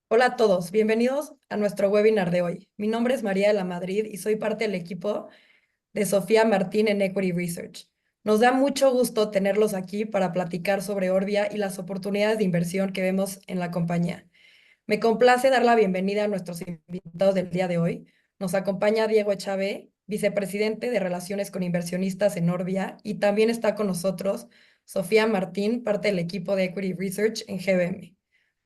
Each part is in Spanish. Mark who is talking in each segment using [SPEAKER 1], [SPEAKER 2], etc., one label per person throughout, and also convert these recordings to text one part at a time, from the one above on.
[SPEAKER 1] Hola a todos, bienvenidos a nuestro webinar de hoy. Mi nombre es María de la Madrid y soy parte del equipo de Sofía Martín en Equity Research. Nos da mucho gusto tenerlos aquí para platicar sobre Orbia y las oportunidades de inversión que vemos en la compañía. Me complace dar la bienvenida a nuestros invitados del día de hoy. Nos acompaña Diego Echave, vicepresidente de Relaciones con Inversionistas en Orbia, y también está con nosotros Sofía Martín, parte del equipo de Equity Research en GBM.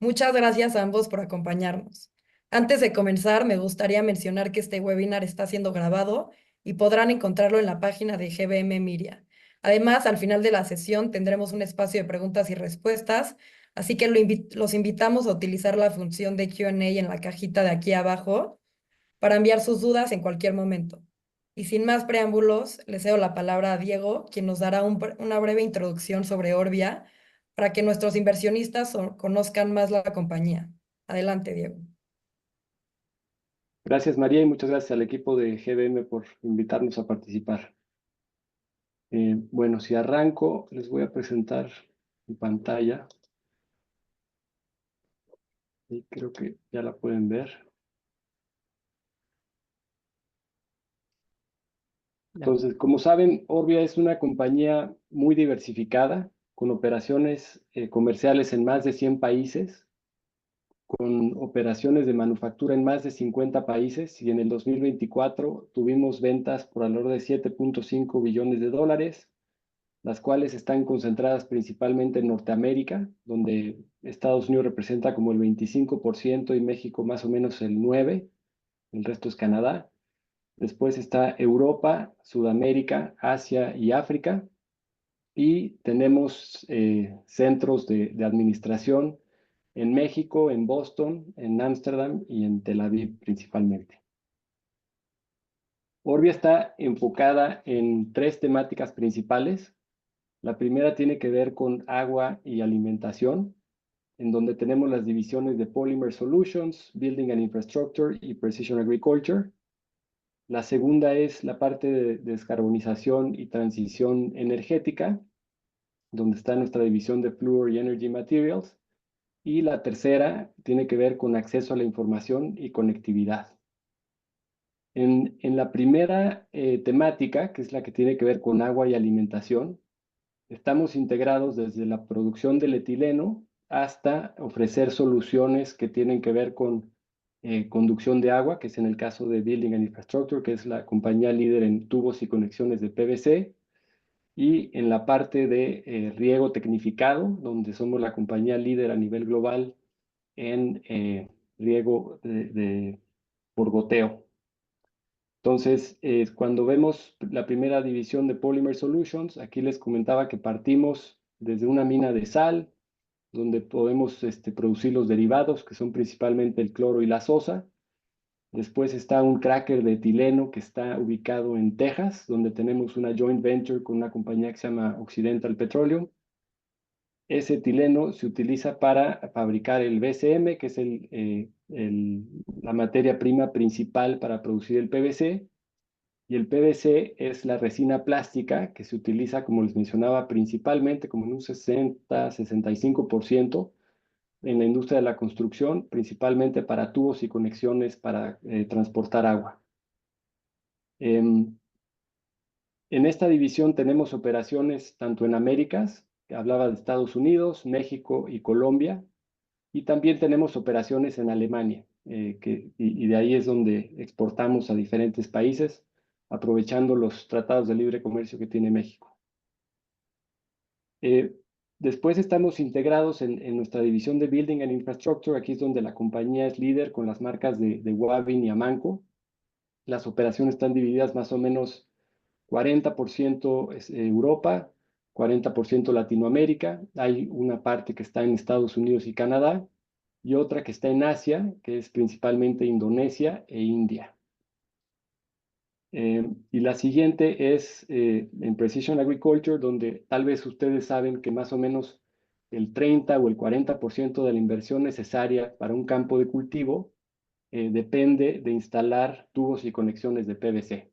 [SPEAKER 1] Muchas gracias a ambos por acompañarnos. Antes de comenzar, me gustaría mencionar que este webinar está siendo grabado y podrán encontrarlo en la página de GBM Miria. Además, al final de la sesión tendremos un espacio de preguntas y respuestas. Así que los invitamos a utilizar la función de Q&A en la cajita de aquí abajo para enviar sus dudas en cualquier momento. Y sin más preámbulos, le cedo la palabra a Diego, quien nos dará una breve introducción sobre Orbia para que nuestros inversionistas conozcan más la compañía. Adelante, Diego.
[SPEAKER 2] Gracias, María, y muchas gracias al equipo de GBM por invitarnos a participar. Bueno, si arranco, les voy a presentar mi pantalla y creo que ya la pueden ver.
[SPEAKER 1] Ya.
[SPEAKER 2] Entonces, como saben, Orbia es una compañía muy diversificada, con operaciones comerciales en más de 100 países, con operaciones de manufactura en más de 50 países, y en el 2024 tuvimos ventas por alrededor de 7.5 billones de dólares, las cuales están concentradas principalmente en Norteamérica, donde Estados Unidos representa como el 25% y México más o menos el 9%, el resto es Canadá. Después está Europa, Sudamérica, Asia y África. Y tenemos centros de administración en México, en Boston, en Ámsterdam y en Tel Aviv principalmente. Orbia está enfocada en tres temáticas principales. La primera tiene que ver con agua y alimentación, en donde tenemos las divisiones de Polymer Solutions, Building and Infrastructure y Precision Agriculture. La segunda es la parte de descarbonización y transición energética, donde está nuestra división de Fluor y Energy Materials. Y la tercera tiene que ver con acceso a la información y conectividad. En la primera temática, que es la que tiene que ver con agua y alimentación, estamos integrados desde la producción del etileno hasta ofrecer soluciones que tienen que ver con conducción de agua, que es en el caso de Building and Infrastructure, que es la compañía líder en tubos y conexiones de PVC, y en la parte de riego tecnificado, donde somos la compañía líder a nivel global en riego por goteo. Entonces, cuando vemos la primera división de Polymer Solutions, aquí les comentaba que partimos desde una mina de sal, donde podemos producir los derivados, que son principalmente el cloro y la sosa. Después está un cracker de etileno que está ubicado en Texas, donde tenemos una joint venture con una compañía que se llama Occidental Petroleum. Ese etileno se utiliza para fabricar el VCM, que es la materia prima principal para producir el PVC. Y el PVC es la resina plástica que se utiliza, como les mencionaba, principalmente como en un 60-65% en la industria de la construcción, principalmente para tubos y conexiones para transportar agua. En esta división tenemos operaciones tanto en Américas, que hablaba de Estados Unidos, México y Colombia, y también tenemos operaciones en Alemania, y de ahí es donde exportamos a diferentes países, aprovechando los tratados de libre comercio que tiene México. Eh, Después estamos integrados en nuestra división de Building and Infrastructure. Aquí es donde la compañía es líder con las marcas de Wavin y Amanco. Las operaciones están divididas más o menos 40% es Europa, 40% Latinoamérica. Hay una parte que está en Estados Unidos y Canadá y otra que está en Asia, que es principalmente Indonesia e India. Y la siguiente es en Precision Agriculture, donde tal vez ustedes saben que más o menos el 30 o el 40% de la inversión necesaria para un campo de cultivo depende de instalar tubos y conexiones de PVC.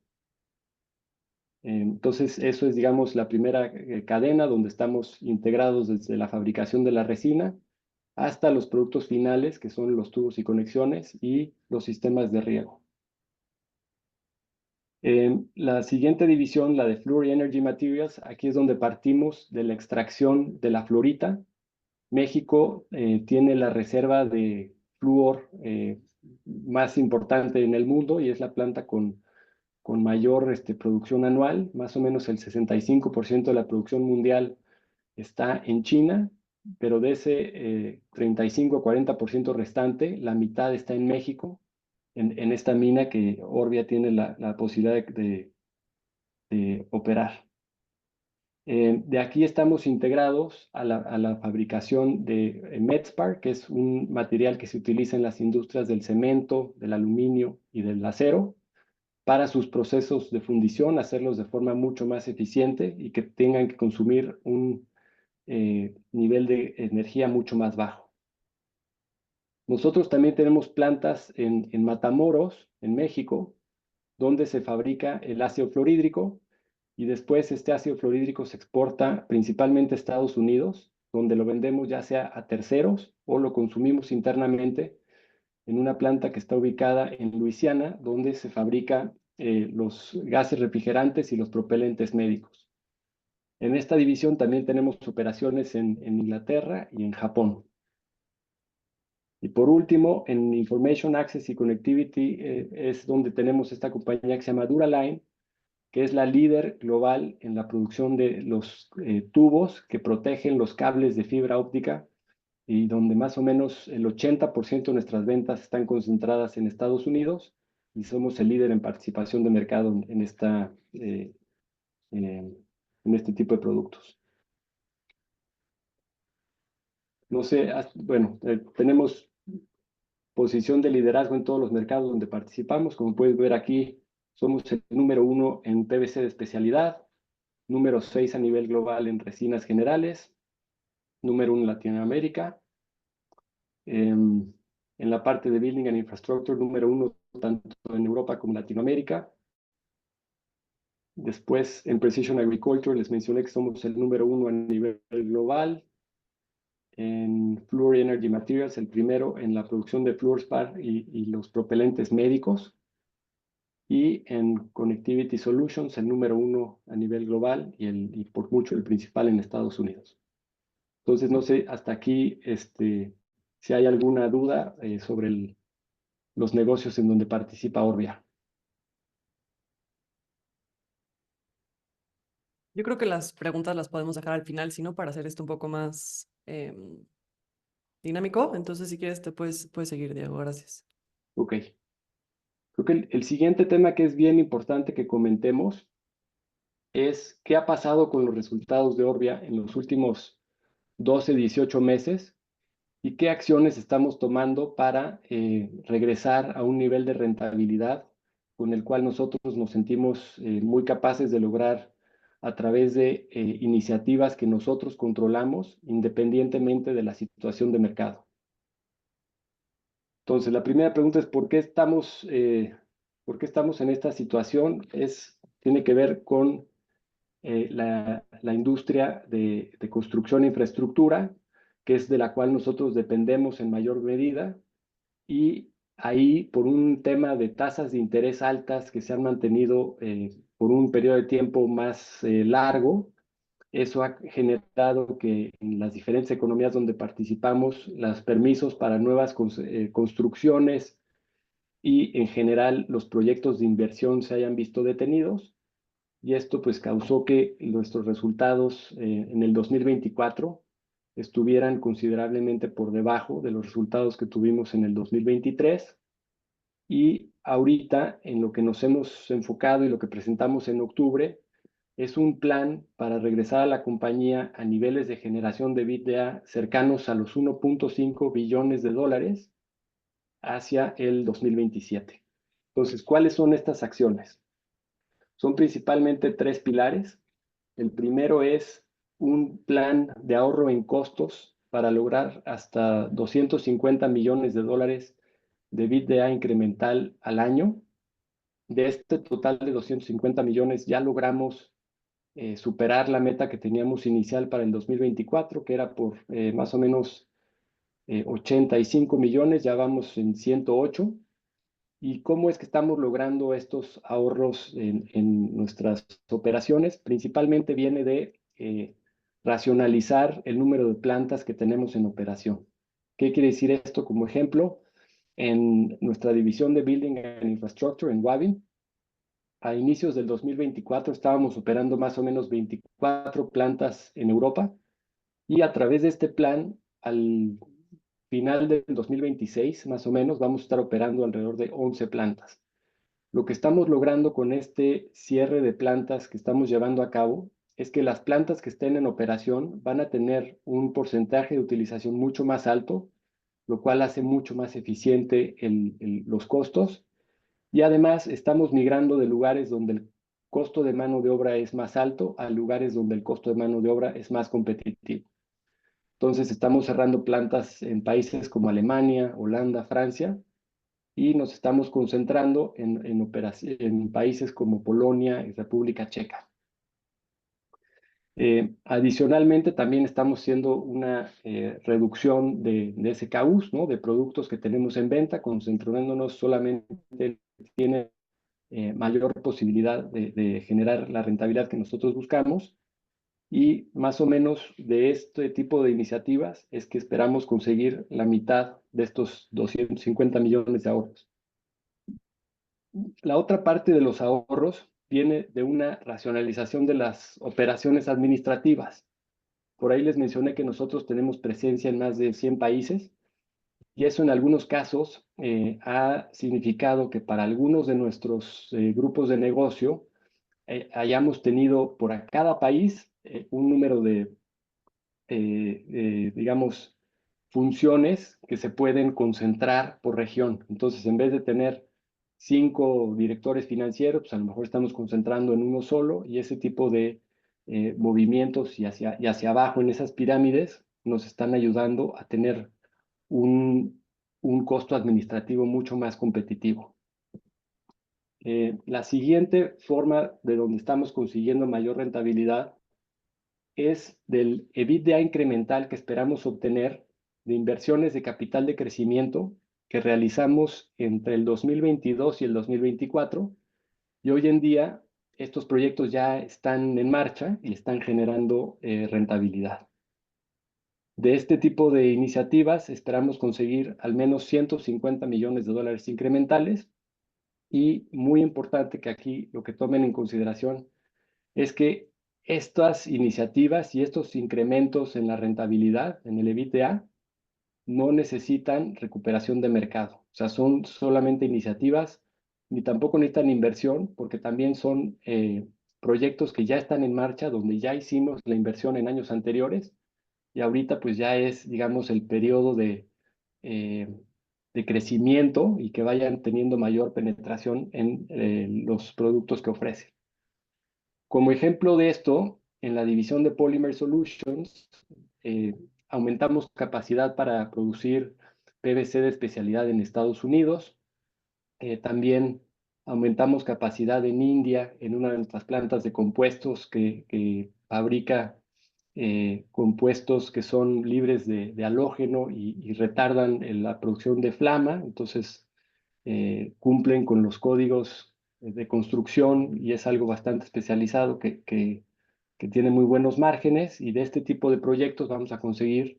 [SPEAKER 2] Entonces, eso es, digamos, la primera cadena donde estamos integrados desde la fabricación de la resina hasta los productos finales, que son los tubos y conexiones y los sistemas de riego. La siguiente división, la de Fluor Energy Materials, aquí es donde partimos de la extracción de la fluorita. México tiene la reserva de flúor más importante en el mundo y es la planta con mayor producción anual. Más o menos el 65% de la producción mundial está en China, pero de ese 35 a 40% restante, la mitad está en México, en esta mina que Orbia tiene la posibilidad de operar. De aquí estamos integrados a la fabricación de Metspar, que es un material que se utiliza en las industrias del cemento, del aluminio y del acero, para sus procesos de fundición, hacerlos de forma mucho más eficiente y que tengan que consumir un nivel de energía mucho más bajo. Nosotros también tenemos plantas en Matamoros, en México, donde se fabrica el ácido fluorhídrico y después este ácido fluorhídrico se exporta principalmente a Estados Unidos, donde lo vendemos ya sea a terceros o lo consumimos internamente en una planta que está ubicada en Luisiana, donde se fabrica los gases refrigerantes y los propelentes médicos. En esta división también tenemos operaciones en Inglaterra y en Japón. Y por último, en Information Access y Connectivity es donde tenemos esta compañía que se llama Dura-Line, que es la líder global en la producción de los tubos que protegen los cables de fibra óptica y donde más o menos el 80% de nuestras ventas están concentradas en Estados Unidos y somos el líder en participación de mercado en este tipo de productos. No sé, bueno, tenemos posición de liderazgo en todos los mercados donde participamos. Como puedes ver aquí, somos el número 1 en PVC de especialidad, número 6 a nivel global en resinas generales, número 1 en Latinoamérica. En la parte de Building and Infrastructure, número 1 tanto en Europa como en Latinoamérica. Después, en Precision Agriculture, les mencioné que somos el número 1 a nivel global. En Fluor Energy Materials, el primero en la producción de fluorspar y los propelentes médicos. Y en Connectivity Solutions, el número 1 a nivel global y por mucho el principal en Estados Unidos. Entonces, no sé, hasta aquí, si hay alguna duda sobre los negocios en donde participa Orbia.
[SPEAKER 3] Yo creo que las preguntas las podemos dejar al final, sino para hacer esto un poco más dinámico. Entonces, si quieres, puedes seguir, Diego. Gracias.
[SPEAKER 2] Ok. Creo que el siguiente tema que es bien importante que comentemos es qué ha pasado con los resultados de Orbia en los últimos 12, 18 meses y qué acciones estamos tomando para regresar a un nivel de rentabilidad con el cual nosotros nos sentimos muy capaces de lograr a través de iniciativas que nosotros controlamos independientemente de la situación de mercado. Entonces, la primera pregunta es ¿por qué estamos en esta situación? Tiene que ver con la industria de construcción e infraestructura, que es de la cual nosotros dependemos en mayor medida, y ahí por un tema de tasas de interés altas que se han mantenido por un periodo de tiempo más largo, eso ha generado que en las diferentes economías donde participamos, los permisos para nuevas construcciones y en general los proyectos de inversión se hayan visto detenidos y esto pues causó que nuestros resultados en el 2024 estuvieran considerablemente por debajo de los resultados que tuvimos en el 2023 y ahorita en lo que nos hemos enfocado y lo que presentamos en octubre es un plan para regresar a la compañía a niveles de generación de EBITDA cercanos a los 1.5 billones de dólares hacia el 2027. Entonces, ¿cuáles son estas acciones? Son principalmente tres pilares. El primero es un plan de ahorro en costos para lograr hasta 250 millones de dólares de EBITDA incremental al año. De este total de 250 millones ya logramos superar la meta que teníamos inicial para el 2024, que era por más o menos 85 millones, ya vamos en 108. ¿Y cómo es que estamos logrando estos ahorros en nuestras operaciones? Principalmente viene de racionalizar el número de plantas que tenemos en operación. ¿Qué quiere decir esto? Como ejemplo, en nuestra división de Building and Infrastructure en Wavin, a inicios del 2024 estábamos operando más o menos 24 plantas en Europa y a través de este plan, al final del 2026, más o menos, vamos a estar operando alrededor de 11 plantas. Lo que estamos logrando con este cierre de plantas que estamos llevando a cabo es que las plantas que estén en operación van a tener un porcentaje de utilización mucho más alto, lo cual hace mucho más eficiente los costos. Y además estamos migrando de lugares donde el costo de mano de obra es más alto a lugares donde el costo de mano de obra es más competitivo. Entonces estamos cerrando plantas en países como Alemania, Holanda, Francia, y nos estamos concentrando en países como Polonia y República Checa. Adicionalmente, también estamos haciendo una reducción de SKUs, ¿no? De productos que tenemos en venta, concentrándonos solamente en que tiene mayor posibilidad de generar la rentabilidad que nosotros buscamos. Y más o menos de este tipo de iniciativas es que esperamos conseguir la mitad de estos 250 millones de ahorros. La otra parte de los ahorros viene de una racionalización de las operaciones administrativas. Por ahí les mencioné que nosotros tenemos presencia en más de 100 países y eso en algunos casos ha significado que para algunos de nuestros grupos de negocio hayamos tenido por cada país un número de digamos, funciones que se pueden concentrar por región. Entonces, en vez de tener 5 directores financieros, pues a lo mejor estamos concentrando en uno solo y ese tipo de movimientos y hacia abajo en esas pirámides nos están ayudando a tener un costo administrativo mucho más competitivo. La siguiente forma de donde estamos consiguiendo mayor rentabilidad es del EBITDA incremental que esperamos obtener de inversiones de capital de crecimiento que realizamos entre el 2022 y el 2024. Y hoy en día estos proyectos ya están en marcha y están generando rentabilidad. De este tipo de iniciativas esperamos conseguir al menos 150 millones de dólares incrementales. Y muy importante que aquí lo que tomen en consideración es que estas iniciativas y estos incrementos en la rentabilidad, en el EBITDA, no necesitan recuperación de mercado. O sea, son solamente iniciativas, ni tampoco necesitan inversión, porque también son proyectos que ya están en marcha, donde ya hicimos la inversión en años anteriores, y ahorita pues ya es, digamos, el periodo eh, de crecimiento y que vayan teniendo mayor penetración en los productos que ofrecen. Como ejemplo de esto, en la división de Polymer Solutions, aumentamos capacidad para producir PVC de especialidad en Estados Unidos. También aumentamos capacidad en India, en una de nuestras plantas de compuestos que fabrica compuestos que son libres de halógeno y retardan la producción de flama. Entonces, cumplen con los códigos de construcción y es algo bastante especializado que tiene muy buenos márgenes y de este tipo de proyectos vamos a conseguir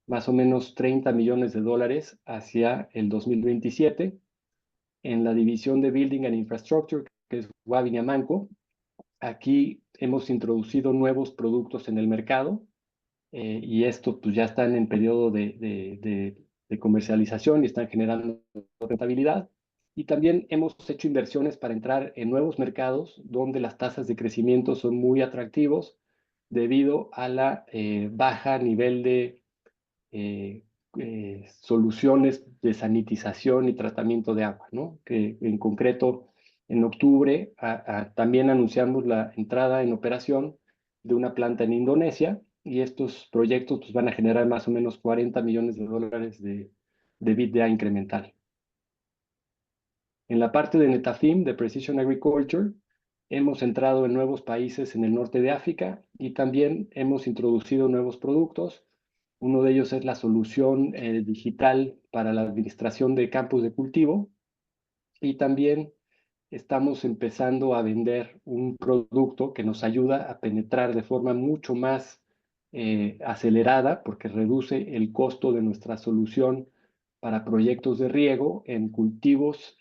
[SPEAKER 2] más o menos 30 millones de dólares hacia el 2027. En la división de Building and Infrastructure, que es Wavin y Amanco, aquí hemos introducido nuevos productos en el mercado y estos pues, ya están en periodo de comercialización y están generando rentabilidad. Y también hemos hecho inversiones para entrar en nuevos mercados donde las tasas de crecimiento son muy atractivos debido a la baja nivel de soluciones de sanitización y tratamiento de agua, ¿no? Que en concreto en octubre también anunciamos la entrada en operación de una planta en Indonesia y estos proyectos pues, van a generar más o menos 40 millones de dólares de EBITDA incremental. En la parte de Netafim, de Precision Agriculture, hemos entrado en nuevos países en el norte de África y también hemos introducido nuevos productos Uno de ellos es la solución digital para la administración de campos de cultivo y también estamos empezando a vender un producto que nos ayuda a penetrar de forma mucho más acelerada porque reduce el costo de nuestra solución para proyectos de riego en cultivos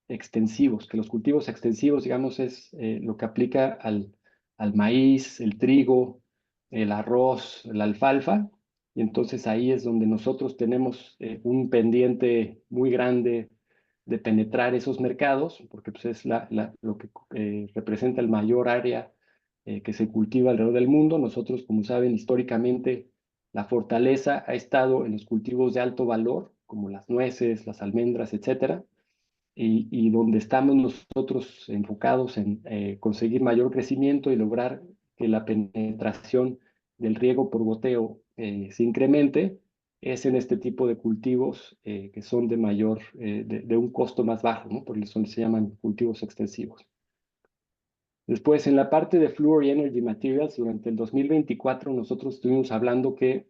[SPEAKER 2] extensivos, que los cultivos extensivos, digamos, es lo que aplica al maíz, el trigo, el arroz, la alfalfa, y entonces ahí es donde nosotros tenemos un pendiente muy grande de penetrar esos mercados, porque pues, es lo que representa el mayor área que se cultiva alrededor del mundo. Nosotros, como saben, históricamente la fortaleza ha estado en los cultivos de alto valor, como las nueces, las almendras, etcétera, y donde estamos nosotros enfocados en conseguir mayor crecimiento y lograr que la penetración del riego por goteo se incremente, es en este tipo de cultivos que son de mayor, de un costo más bajo, ¿no? Por eso se llaman cultivos extensivos. Después, en la parte de Fluor y Energy Materials, durante el 2024 nosotros estuvimos hablando que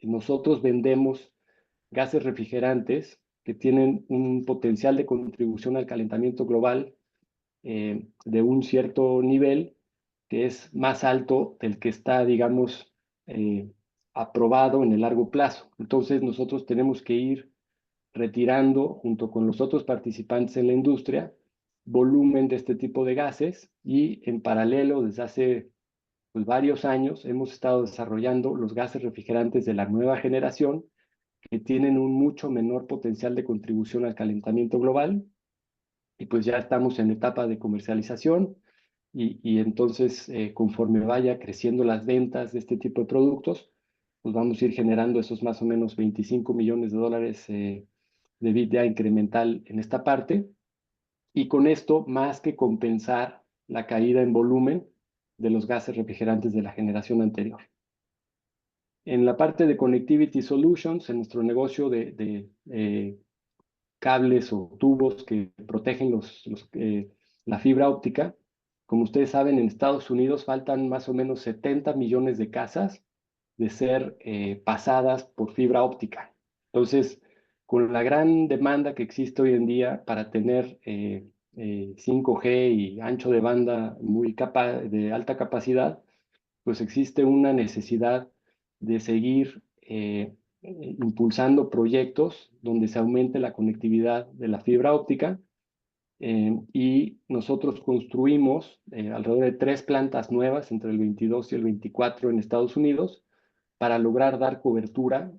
[SPEAKER 2] nosotros vendemos gases refrigerantes que tienen un potencial de contribución al calentamiento global de un cierto nivel que es más alto del que está, digamos, eh, aprobado en el largo plazo. Entonces nosotros tenemos que ir retirando, junto con los otros participantes en la industria, volumen de este tipo de gases y en paralelo, desde hace pues, varios años, hemos estado desarrollando los gases refrigerantes de la nueva generación que tienen un mucho menor potencial de contribución al calentamiento global y pues ya estamos en etapa de comercialización y entonces conforme vaya creciendo las ventas de este tipo de productos, pues vamos a ir generando esos más o menos 25 millones de dólares de EBITDA incremental en esta parte y con esto más que compensar la caída en volumen de los gases refrigerantes de la generación anterior. En la parte de Connectivity Solutions, en nuestro negocio de cables o tubos que protegen la fibra óptica. Como ustedes saben, en Estados Unidos faltan más o menos 70 millones de casas de ser pasadas por fibra óptica. Entonces, con la gran demanda que existe hoy en día para tener 5G y ancho de banda de alta capacidad, pues existe una necesidad de seguir impulsando proyectos donde se aumente la conectividad de la fibra óptica y nosotros construimos alrededor de 3 plantas nuevas entre el 22 y el 24 en Estados Unidos para lograr dar cobertura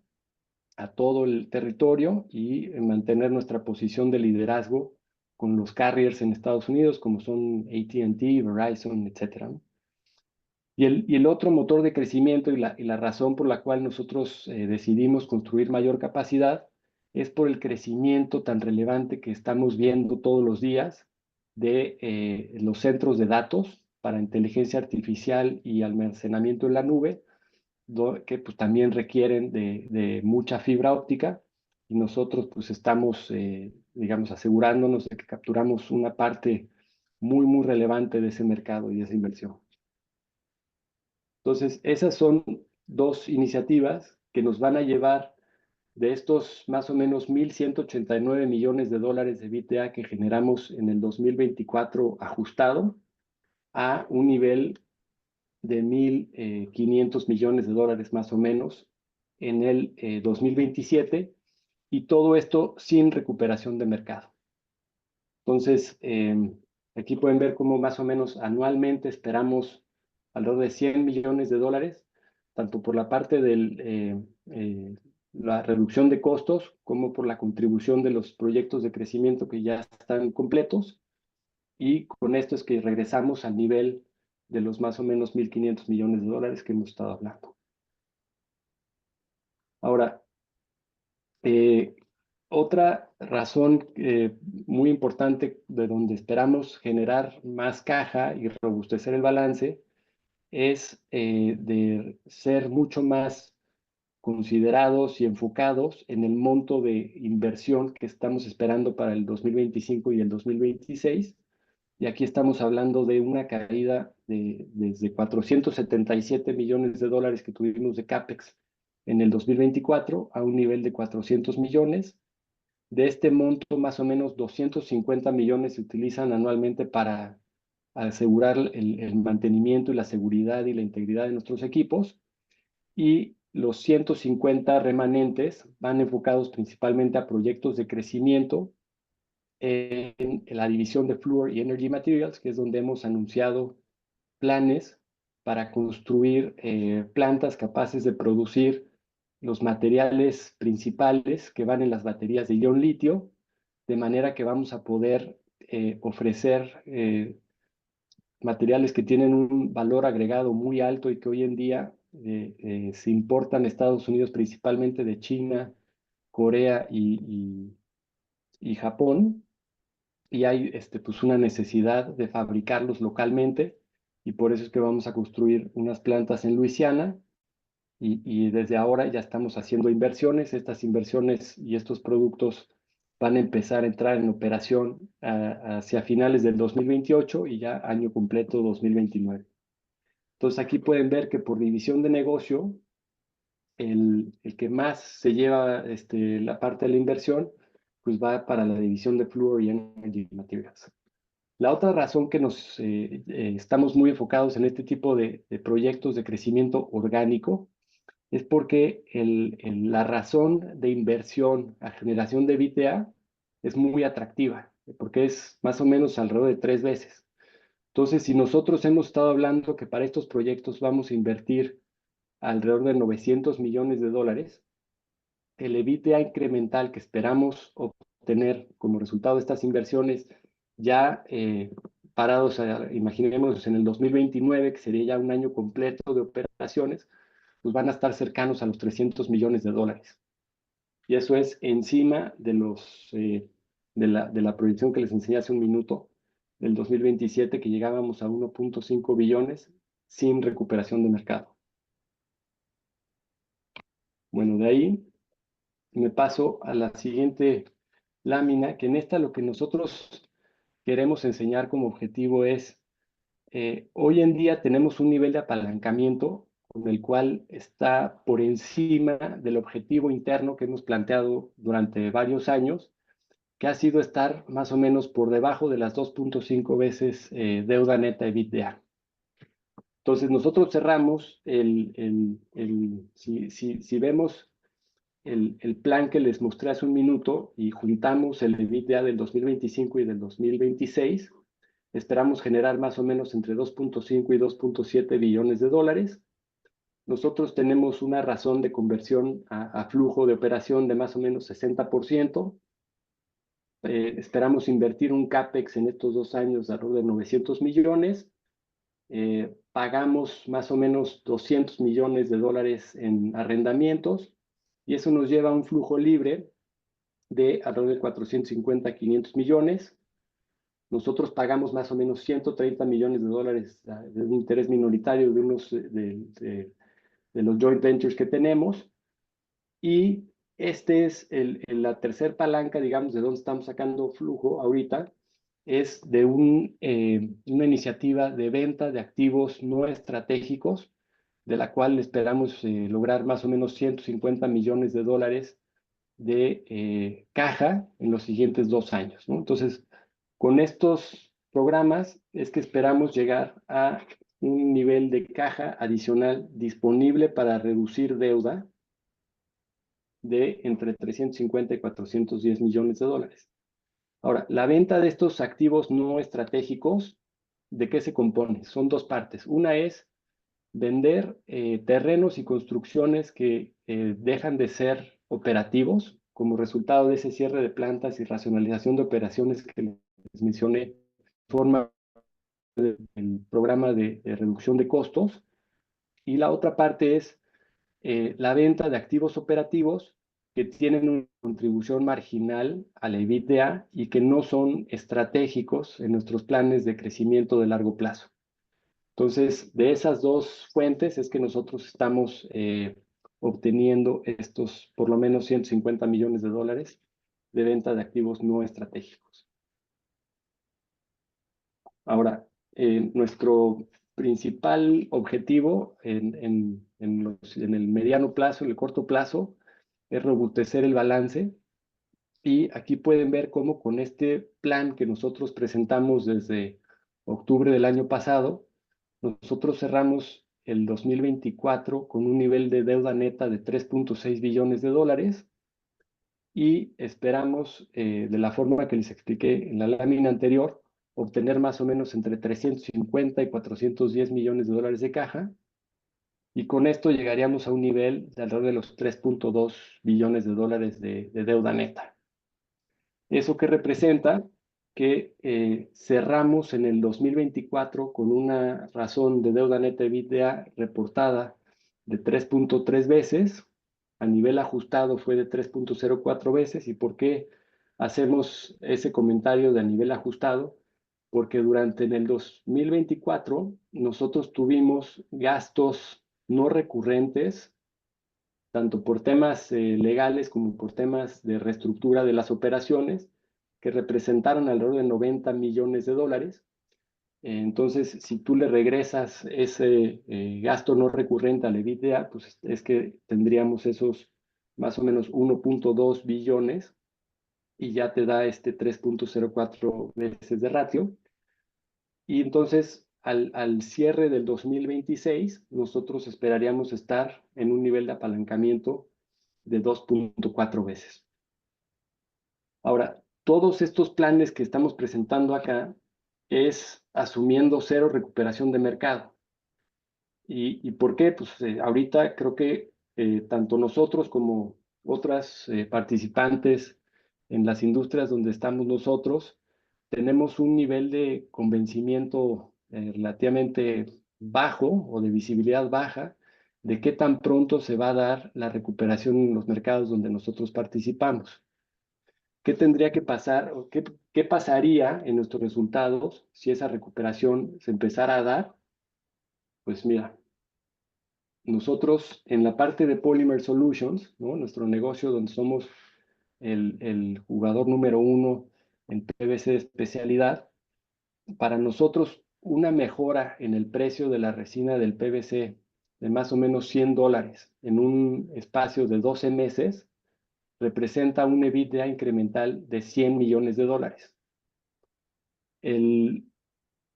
[SPEAKER 2] a todo el territorio y mantener nuestra posición de liderazgo con los carriers en Estados Unidos como son AT&T, Verizon, etcétera. Y el otro motor de crecimiento y la razón por la cual nosotros decidimos construir mayor capacidad es por el crecimiento tan relevante que estamos viendo todos los días de los centros de datos para inteligencia artificial y almacenamiento en la nube, que pues, también requieren de mucha fibra óptica y nosotros pues estamos, digamos, asegurándonos de que capturamos una parte muy, muy relevante de ese mercado y de esa inversión. Entonces, esas son dos iniciativas que nos van a llevar de estos más o menos 1.189 millones de dólares de EBITDA que generamos en el 2024 ajustado a un nivel de 1.500 millones de dólares más o menos en el 2027 y todo esto sin recuperación de mercado. Entonces, aquí pueden ver cómo más o menos anualmente esperamos alrededor de 100 millones de dólares, tanto por la parte de la reducción de costos como por la contribución de los proyectos de crecimiento que ya están completos. Y con esto es que regresamos al nivel de los más o menos 1.500 millones de dólares que hemos estado hablando. Ahora, eh, otra razón muy importante de donde esperamos generar más caja y robustecer el balance es de ser mucho más considerados y enfocados en el monto de inversión que estamos esperando para el 2025 y el 2026, y aquí estamos hablando de una caída desde 477 millones de dólares que tuvimos de CAPEX en el 2024 a un nivel de 400 millones. De este monto, más o menos 250 millones se utilizan anualmente para asegurar el mantenimiento y la seguridad y la integridad de nuestros equipos, y los 150 remanentes van enfocados principalmente a proyectos de crecimiento en la división de Fluor y Energy Materials, que es donde hemos anunciado planes para construir plantas capaces de producir los materiales principales que van en las baterías de ion litio, de manera que vamos a poder ofrecer materiales que tienen un valor agregado muy alto y que hoy en día se importan a Estados Unidos principalmente de China, Corea y Japón, y hay pues una necesidad de fabricarlos localmente, y por eso es que vamos a construir unas plantas en Luisiana, y desde ahora ya estamos haciendo inversiones. Estas inversiones y estos productos van a empezar a entrar en operación hacia finales del 2028 y ya año completo 2029. Entonces aquí pueden ver que por división de negocio, el que más se lleva la parte de la inversión, pues va para la división de Fluor y Energy Materials. La otra razón que estamos muy enfocados en este tipo de proyectos de crecimiento orgánico es porque la razón de inversión a generación de EBITDA es muy atractiva, porque es más o menos alrededor de 3 veces. Entonces, si nosotros hemos estado hablando que para estos proyectos vamos a invertir alrededor de 900 millones de dólares, el EBITDA incremental que esperamos obtener como resultado de estas inversiones, ya parados, imaginemos en el 2029, que sería ya un año completo de operaciones, pues van a estar cercanos a los 300 millones de dólares. Y eso es encima de la proyección que les enseñé hace un minuto, del 2027, que llegábamos a 1.5 billones sin recuperación de mercado. Bueno, de ahí me paso a la siguiente lámina, que en esta lo que nosotros queremos enseñar como objetivo es, hoy en día tenemos un nivel de apalancamiento con el cual está por encima del objetivo interno que hemos planteado durante varios años, que ha sido estar más o menos por debajo de las 2.5 veces deuda neta EBITDA. Entonces nosotros cerramos, si vemos el plan que les mostré hace un minuto y juntamos el EBITDA del 2025 y del 2026, esperamos generar más o menos entre 2.5 y 2.7 billones de dólares. Nosotros tenemos una razón de conversión a flujo de operación de más o menos 60%. Esperamos invertir un CAPEX en estos 2 años de alrededor de 900 millones. Pagamos más o menos 200 millones de dólares en arrendamientos, y eso nos lleva a un flujo libre de alrededor de 450 a 500 millones. Nosotros pagamos más o menos 130 millones de dólares de un interés minoritario de unos de los joint ventures que tenemos, y este es la tercer palanca, digamos, de donde estamos sacando flujo ahorita, es de una iniciativa de venta de activos no estratégicos, de la cual esperamos lograr más o menos 150 millones de dólares de caja en los siguientes 2 años, ¿no? Entonces, con estos programas es que esperamos llegar a un nivel de caja adicional disponible para reducir deuda de entre 350 y 410 millones de dólares. Ahora, la venta de estos activos no estratégicos, ¿de qué se compone? Son 2 partes. Una es vender terrenos y construcciones que dejan de ser operativos como resultado de ese cierre de plantas y racionalización de operaciones que les mencioné, forma del programa de reducción de costos. Y la otra parte es la venta de activos operativos que tienen una contribución marginal a la EBITDA y que no son estratégicos en nuestros planes de crecimiento de largo plazo. Entonces, de esas 2 fuentes es que nosotros estamos obteniendo estos por lo menos 150 millones de dólares de venta de activos no estratégicos. Ahora, nuestro principal objetivo en el mediano plazo, en el corto plazo, es robustecer el balance. Y aquí pueden ver cómo con este plan que nosotros presentamos desde octubre del año pasado, nosotros cerramos el 2024 con un nivel de deuda neta de 3.6 billones de dólares y esperamos, de la forma que les expliqué en la lámina anterior, obtener más o menos entre 350 y 410 millones de dólares de caja, y con esto llegaríamos a un nivel de alrededor de los 3.2 billones de dólares de deuda neta. ¿Eso qué representa? Que cerramos en el 2024 con una razón de deuda neta EBITDA reportada de 3.3 veces, a nivel ajustado fue de 3.04 veces. ¿Y por qué hacemos ese comentario de a nivel ajustado? Porque durante en el 2024 nosotros tuvimos gastos no recurrentes, tanto por temas legales como por temas de reestructura de las operaciones, que representaron alrededor de 90 millones de dólares. Entonces, si tú le regresas ese gasto no recurrente al EBITDA, pues es que tendríamos esos más o menos 1.2 billones y ya te da este 3.04 veces de ratio. Y entonces, al cierre del 2026, nosotros esperaríamos estar en un nivel de apalancamiento de 2.4 veces. Ahora, todos estos planes que estamos presentando acá es asumiendo cero recuperación de mercado. ¿Y por qué? Pues ahorita creo que tanto nosotros como otras participantes en las industrias donde estamos nosotros, tenemos un nivel de convencimiento relativamente bajo o de visibilidad baja de qué tan pronto se va a dar la recuperación en los mercados donde nosotros participamos. ¿Qué tendría que pasar o qué pasaría en nuestros resultados si esa recuperación se empezara a dar? Pues mira, nosotros en la parte de Polymer Solutions, ¿no? Nuestro negocio donde somos el jugador número uno en PVC de especialidad, para nosotros una mejora en el precio de la resina del PVC de más o menos $100 en un espacio de 12 meses representa un EBITDA incremental de 100 millones de dólares. El,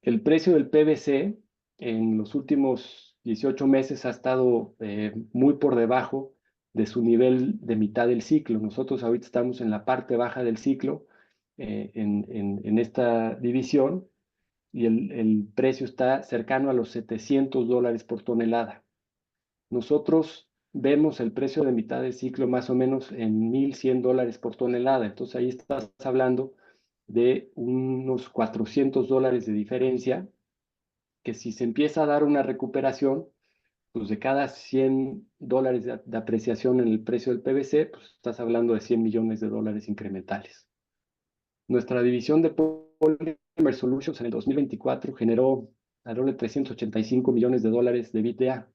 [SPEAKER 2] el precio del PVC en los últimos 18 meses ha estado muy por debajo de su nivel de mitad del ciclo. Nosotros ahorita estamos en la parte baja del ciclo en esta división y el precio está cercano a los $700 por tonelada. Nosotros vemos el precio de mitad del ciclo más o menos en $1,100 por tonelada. Entonces ahí estás hablando de unos $400 de diferencia, que si se empieza a dar una recuperación, pues de cada $100 de apreciación en el precio del PVC, pues estás hablando de 100 millones de dólares incrementales. Nuestra división de Polymer Solutions en el 2024 generó alrededor de 385 millones de dólares de EBITDA,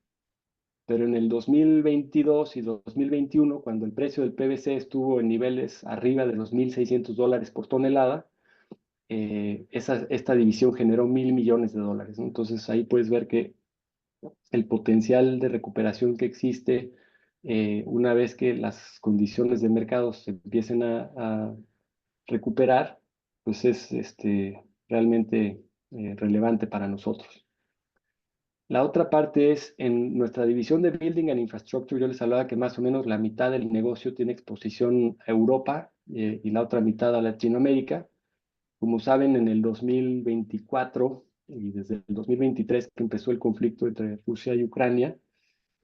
[SPEAKER 2] pero en el 2022 y 2021, cuando el precio del PVC estuvo en niveles arriba de los $1,600 por tonelada, esta división generó 1,000 millones de dólares, ¿no? Entonces ahí puedes ver que el potencial de recuperación que existe una vez que las condiciones de mercado se empiecen a recuperar, pues es realmente relevante para nosotros. La otra parte es en nuestra división de Building and Infrastructure. Yo les hablaba que más o menos la mitad del negocio tiene exposición a Europa y la otra mitad a Latinoamérica. Como saben, en el 2024 y desde el 2023 que empezó el conflicto entre Rusia y Ucrania,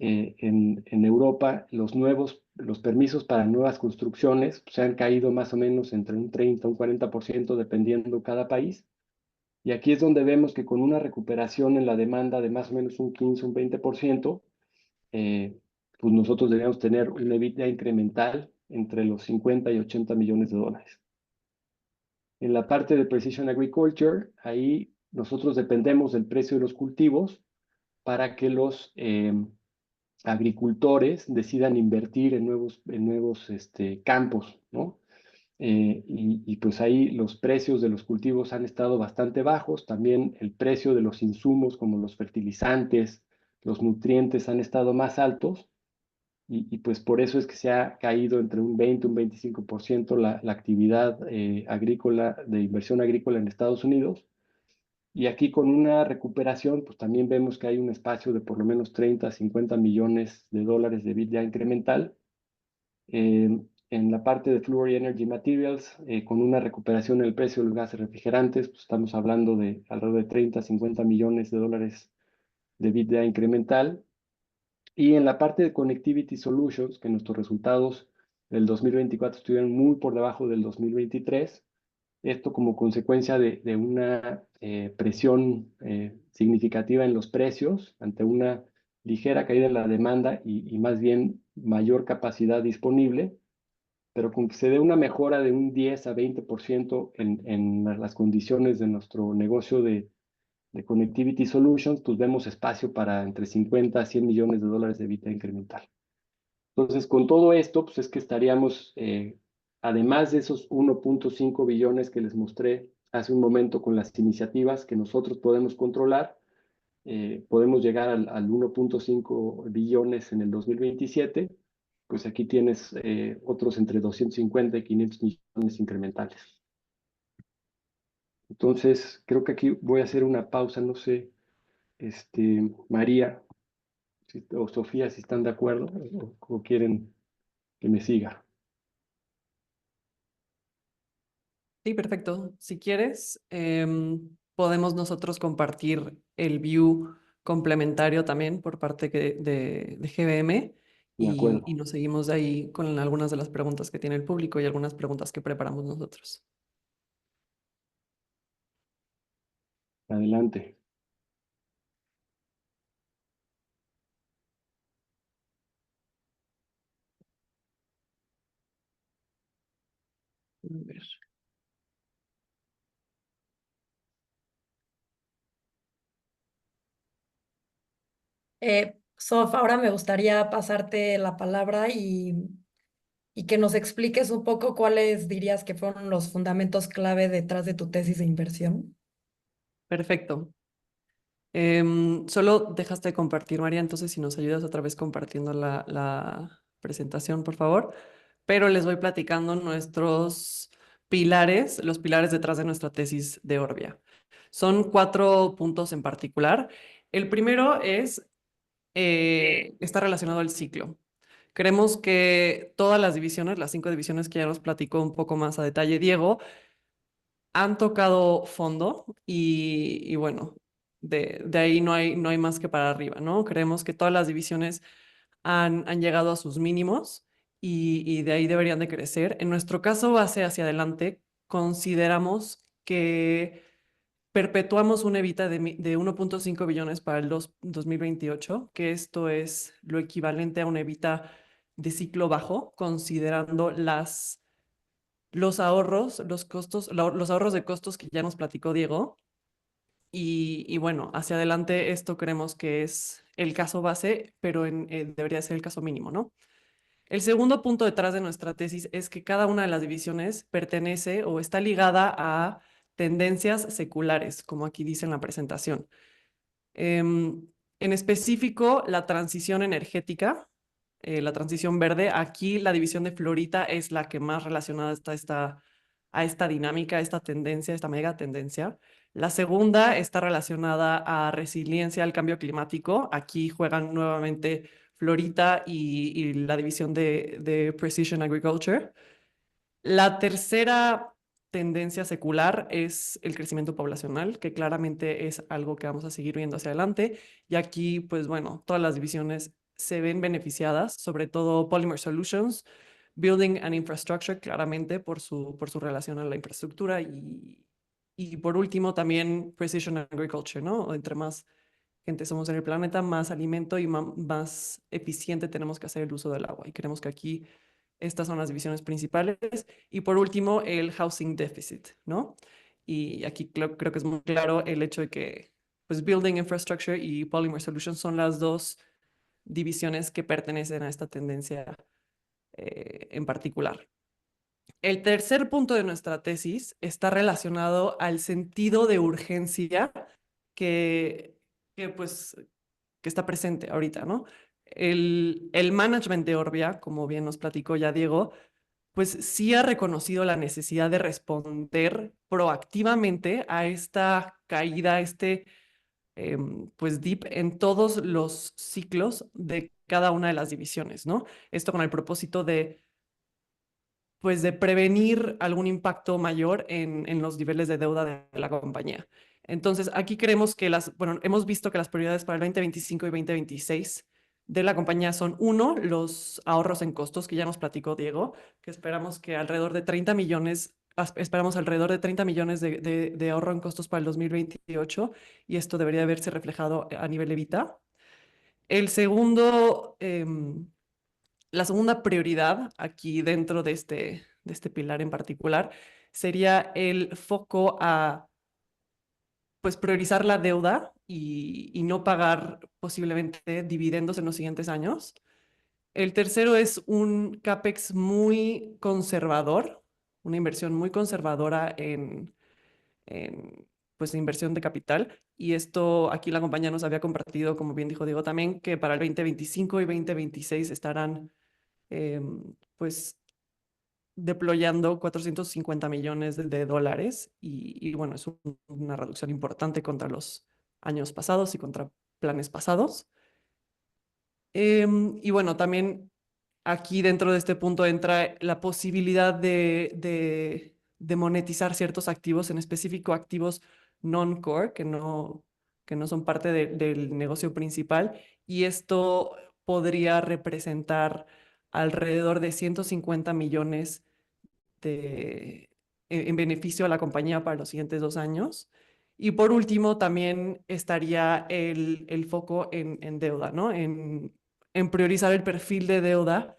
[SPEAKER 2] en Europa los permisos para nuevas construcciones se han caído más o menos entre un 30 y un 40% dependiendo cada país. Y aquí es donde vemos que con una recuperación en la demanda de más o menos un 15, un 20%, pues nosotros deberíamos tener un EBITDA incremental entre los 50 y 80 millones de dólares. En la parte de Precision Agriculture, ahí nosotros dependemos del precio de los cultivos para que los agricultores decidan invertir en nuevos campos, ¿no? y pues ahí los precios de los cultivos han estado bastante bajos, también el precio de los insumos como los fertilizantes, los nutrientes han estado más altos y pues por eso es que se ha caído entre un 20 y un 25% la actividad agrícola, de inversión agrícola en Estados Unidos. Y aquí con una recuperación, pues también vemos que hay un espacio de por lo menos 30 a 50 millones de dólares de EBITDA incremental. En la parte de Fluor y Energy Materials, con una recuperación en el precio de los gases refrigerantes, pues estamos hablando de alrededor de 30 a 50 millones de dólares de EBITDA incremental. Y en la parte de Connectivity Solutions, que nuestros resultados del 2024 estuvieron muy por debajo del 2023, esto como consecuencia de una presión significativa en los precios ante una ligera caída en la demanda y más bien mayor capacidad disponible, pero con que se dé una mejora de un 10 a 20% en las condiciones de nuestro negocio de Connectivity Solutions, pues vemos espacio para entre 50 a 100 millones de dólares de EBITDA incremental. Entonces, con todo esto, pues es que estaríamos, además de esos 1.5 billones que les mostré hace un momento con las iniciativas que nosotros podemos controlar, podemos llegar al 1.5 billones en el 2027, pues aquí tienes otros entre 250 y 500 millones incrementales. Entonces, creo que aquí voy a hacer una pausa, no sé, María o Sofía, si están de acuerdo o quieren que me siga.
[SPEAKER 3] Sí, perfecto. Si quieres, podemos nosotros compartir el view complementario también por parte de GBM
[SPEAKER 2] De
[SPEAKER 3] y
[SPEAKER 2] acuerdo.
[SPEAKER 3] nos seguimos de ahí con algunas de las preguntas que tiene el público y algunas preguntas que preparamos nosotros.
[SPEAKER 2] Adelante.
[SPEAKER 3] A ver.
[SPEAKER 1] Sof, ahora me gustaría pasarte la palabra y que nos expliques un poco cuáles dirías que fueron los fundamentos clave detrás de tu tesis de inversión.
[SPEAKER 3] Perfecto. Solo dejaste de compartir, María, entonces si nos ayudas otra vez compartiendo la presentación, por favor. Pero les voy platicando nuestros pilares, los pilares detrás de nuestra tesis de Orbia. Son 4 puntos en particular. El primero está relacionado al ciclo. Creemos que todas las divisiones, las 5 divisiones que ya nos platicó un poco más a detalle Diego, han tocado fondo y bueno, de ahí no hay más que para arriba, ¿no? Creemos que todas las divisiones han llegado a sus mínimos y de ahí deberían de crecer. En nuestro caso, hacia adelante, consideramos que perpetuamos una evita de 1.5 billones para el 2028, que esto es lo equivalente a una evita de ciclo bajo, considerando los ahorros, los costos, los ahorros de costos que ya nos platicó Diego. Y bueno, hacia adelante esto creemos que es el caso base, pero debería ser el caso mínimo, ¿no? El segundo punto detrás de nuestra tesis es que cada una de las divisiones pertenece o está ligada a tendencias seculares, como aquí dice en la presentación. En específico, la transición energética, la transición verde. Aquí la división de Florita es la que más relacionada está a esta dinámica, a esta tendencia, esta mega tendencia. La segunda está relacionada a resiliencia al cambio climático. Aquí juegan nuevamente Florita y la división de Precision Agriculture. La tercera tendencia secular es el crecimiento poblacional, que claramente es algo que vamos a seguir viendo hacia adelante. Y aquí, pues bueno, todas las divisiones se ven beneficiadas, sobre todo Polymer Solutions, Building and Infrastructure, claramente por su relación a la infraestructura y por último también Precision Agriculture, ¿no? Entre más gente somos en el planeta, más alimento y más eficiente tenemos que hacer el uso del agua. Y creemos que aquí estas son las divisiones principales. Y por último, el housing deficit, ¿no? Y aquí creo que es muy claro el hecho de que pues, Building Infrastructure y Polymer Solutions son las dos divisiones que pertenecen a esta tendencia en particular. El tercer punto de nuestra tesis está relacionado al sentido de urgencia que, pues, que está presente ahorita, ¿no? El management de Orbia, como bien nos platicó ya Diego, pues sí ha reconocido la necesidad de responder proactivamente a esta caída, pues dip en todos los ciclos de cada una de las divisiones, ¿no? Esto con el propósito de, pues de prevenir algún impacto mayor en los niveles de deuda de la compañía. Entonces, aquí creemos que bueno, hemos visto que las prioridades para el 2025 y 2026 de la compañía son, uno, los ahorros en costos, que ya nos platicó Diego, que esperamos que alrededor de 30 millones, esperamos alrededor de 30 millones de ahorro en costos para el 2028, y esto debería verse reflejado a nivel EBITDA. El segundo, la segunda prioridad aquí dentro de este pilar en particular sería el foco a, pues, priorizar la deuda y no pagar posiblemente dividendos en los siguientes años. El tercero es un CAPEX muy conservador, una inversión muy conservadora pues, inversión de capital. Y esto aquí la compañía nos había compartido, como bien dijo Diego también, que para el 2025 y 2026 estarán pues deployando 450 millones de dólares y bueno, es una reducción importante contra los años pasados y contra planes pasados. Y bueno, también aquí dentro de este punto entra la posibilidad de monetizar ciertos activos, en específico activos non-core, que no son parte del negocio principal, y esto podría representar alrededor de 150 millones en beneficio a la compañía para los siguientes 2 años. Y por último, también estaría el foco en deuda, ¿no? En priorizar el perfil de deuda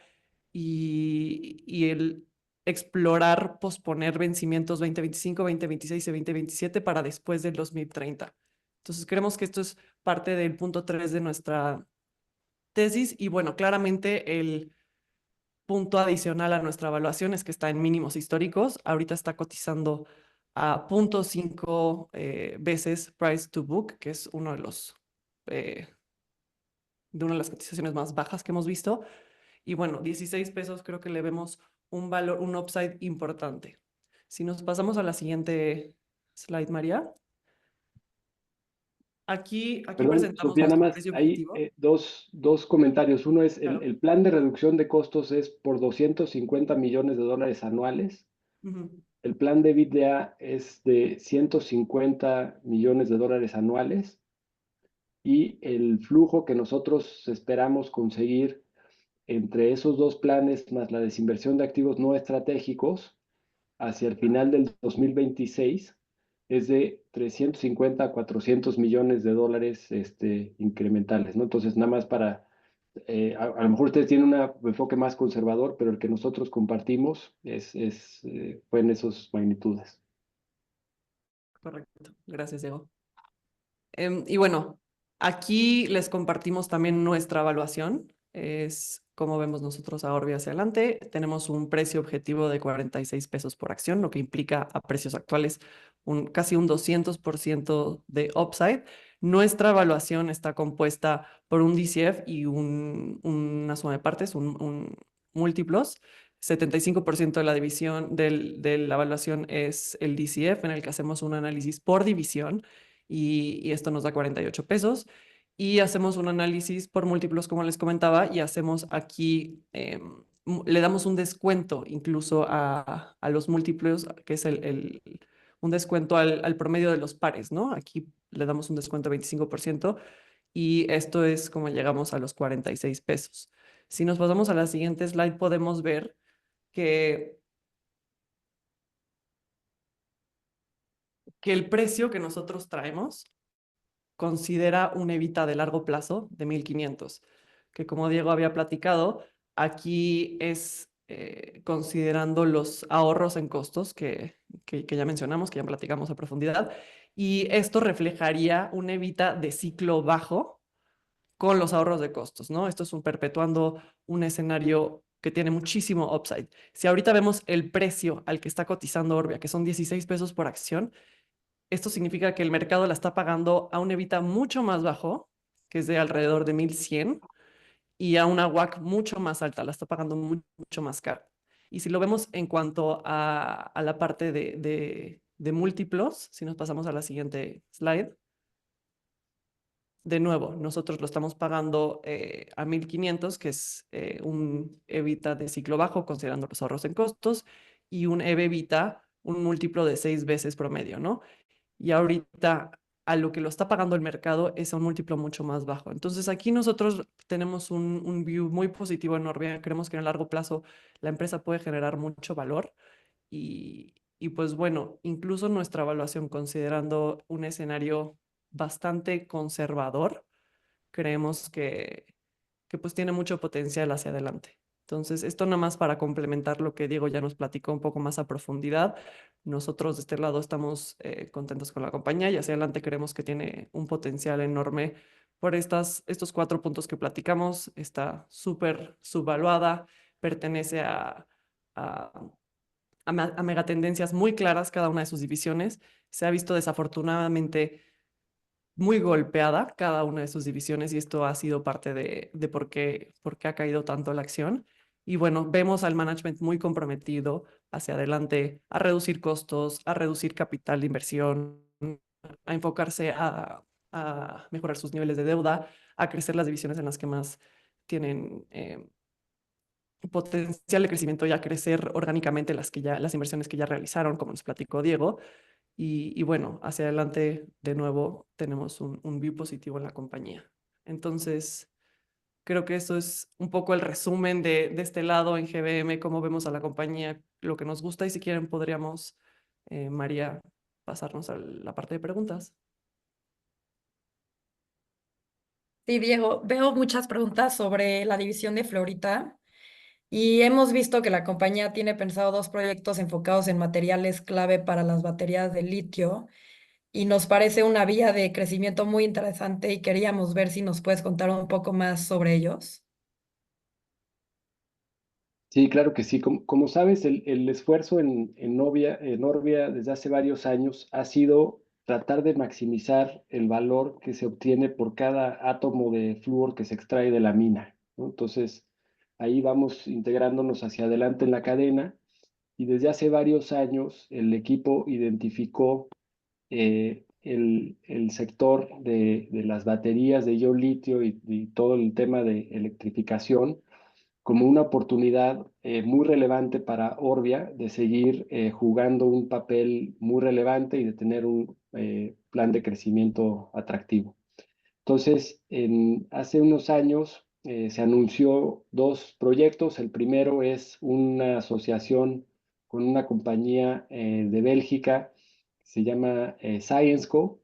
[SPEAKER 3] y el explorar, posponer vencimientos 2025, 2026 y 2027 para después del 2030. Entonces, creemos que esto es parte del punto 3 de nuestra tesis y bueno, claramente el punto adicional a nuestra evaluación es que está en mínimos históricos. Ahorita está cotizando a 0.5 veces price to book, que es eh, de una de las cotizaciones más bajas que hemos visto. Y bueno, 16 pesos creo que le vemos un valor, un upside importante. Si nos pasamos a la siguiente slide, María. Aquí
[SPEAKER 2] Perdón,
[SPEAKER 3] presentamos
[SPEAKER 2] Sofía, nada
[SPEAKER 3] nuestro
[SPEAKER 2] más,
[SPEAKER 3] precio
[SPEAKER 2] hay
[SPEAKER 3] objetivo.
[SPEAKER 2] dos comentarios. Uno es
[SPEAKER 3] Claro.
[SPEAKER 2] el plan de reducción de costos es por 250 millones de dólares anuales.
[SPEAKER 3] Ujú.
[SPEAKER 2] El plan de EBITDA es de 150 millones de dólares anuales y el flujo que nosotros esperamos conseguir entre esos dos planes más la desinversión de activos no estratégicos hacia el final del 2026 es de 350 a 400 millones de dólares incrementales, ¿no? Entonces, nada más para, a lo mejor ustedes tienen un enfoque más conservador, pero el que nosotros compartimos fue en esas magnitudes.
[SPEAKER 3] Correcto. Gracias, Diego. Y bueno, aquí les compartimos también nuestra evaluación. Es como vemos nosotros a Orbi hacia adelante. Tenemos un precio objetivo de 46 pesos por acción, lo que implica a precios actuales casi un 200% de upside. Nuestra evaluación está compuesta por un DCF y una suma de partes, un múltiplos. 75% de la división de la evaluación es el DCF, en el que hacemos un análisis por división y esto nos da 48 pesos. Y hacemos un análisis por múltiplos, como les comentaba, y hacemos aquí, le damos un descuento incluso a los múltiplos, que es un descuento al promedio de los pares, ¿no? Aquí le damos un descuento de 25% y esto es como llegamos a los 46 pesos. Si nos pasamos a la siguiente slide, podemos ver que el precio que nosotros traemos considera un evita de largo plazo de 1.500, que como Diego había platicado, aquí es considerando los ahorros en costos que ya mencionamos, que ya platicamos a profundidad, y esto reflejaría un evita de ciclo bajo con los ahorros de costos, ¿no? Esto es perpetuando un escenario que tiene muchísimo upside. Si ahorita vemos el precio al que está cotizando Orbia, que son 16 pesos por acción, esto significa que el mercado la está pagando a un EBITDA mucho más bajo, que es de alrededor de 1100, y a una WACC mucho más alta, la está pagando mucho más caro. Y si lo vemos en cuanto a la parte de múltiplos, si nos pasamos a la siguiente slide, de nuevo, nosotros lo estamos pagando a 1500, que es un EBITDA de ciclo bajo, considerando los ahorros en costos, y un EV/EBITDA, un múltiplo de 6 veces promedio, ¿no? Y ahorita a lo que lo está pagando el mercado es a un múltiplo mucho más bajo. Entonces aquí nosotros tenemos un view muy positivo en Orbia. Creemos que en el largo plazo la empresa puede generar mucho valor y pues bueno, incluso nuestra evaluación considerando un escenario bastante conservador, creemos que pues tiene mucho potencial hacia adelante. Entonces, esto nada más para complementar lo que Diego ya nos platicó un poco más a profundidad. Nosotros de este lado estamos contentos con la compañía y hacia adelante creemos que tiene un potencial enorme por estos 4 puntos que platicamos. Está súper subvaluada, pertenece a, a megatendencias muy claras cada una de sus divisiones. Se ha visto desafortunadamente muy golpeada cada una de sus divisiones y esto ha sido parte de por qué ha caído tanto la acción. Y bueno, vemos al management muy comprometido hacia adelante a reducir costos, a reducir capital de inversión, a enfocarse a mejorar sus niveles de deuda, a crecer las divisiones en las que más tienen potencial de crecimiento y a crecer orgánicamente las inversiones que ya realizaron, como nos platicó Diego. Y bueno, hacia adelante de nuevo tenemos un view positivo en la compañía. Entonces, creo que esto es un poco el resumen de este lado en GBM, cómo vemos a la compañía, lo que nos gusta y si quieren podríamos, María, pasarnos a la parte de preguntas.
[SPEAKER 1] Sí, Diego, veo muchas preguntas sobre la división de Florita y hemos visto que la compañía tiene pensado dos proyectos enfocados en materiales clave para las baterías de litio y nos parece una vía de crecimiento muy interesante y queríamos ver si nos puedes contar un poco más sobre ellos.
[SPEAKER 2] Sí, claro que sí. Como sabes, el esfuerzo en Orbia desde hace varios años ha sido tratar de maximizar el valor que se obtiene por cada átomo de flúor que se extrae de la mina, ¿no? Entonces, ahí vamos integrándonos hacia adelante en la cadena y desde hace varios años el equipo identificó el sector de las baterías de iodo litio y todo el tema de electrificación como una oportunidad muy relevante para Orbia de seguir jugando un papel muy relevante y de tener un plan de crecimiento atractivo. Entonces, hace unos años se anunció dos proyectos. El primero es una asociación con una compañía de Bélgica que se llama ScienceCo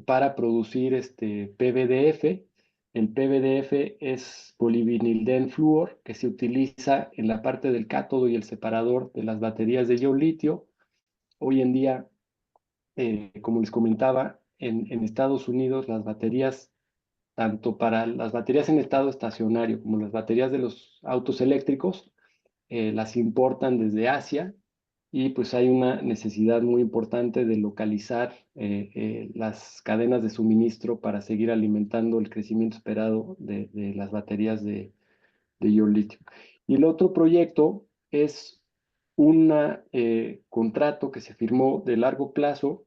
[SPEAKER 2] para producir PVDF. El PVDF es polivinildenfluor que se utiliza en la parte del cátodo y el separador de las baterías de iodo litio. Hoy en día, como les comentaba, en Estados Unidos las baterías, tanto para las baterías en estado estacionario como las baterías de los autos eléctricos, las importan desde Asia y pues hay una necesidad muy importante de localizar las cadenas de suministro para seguir alimentando el crecimiento esperado de las baterías de iodo litio. Y el otro proyecto es un contrato que se firmó de largo plazo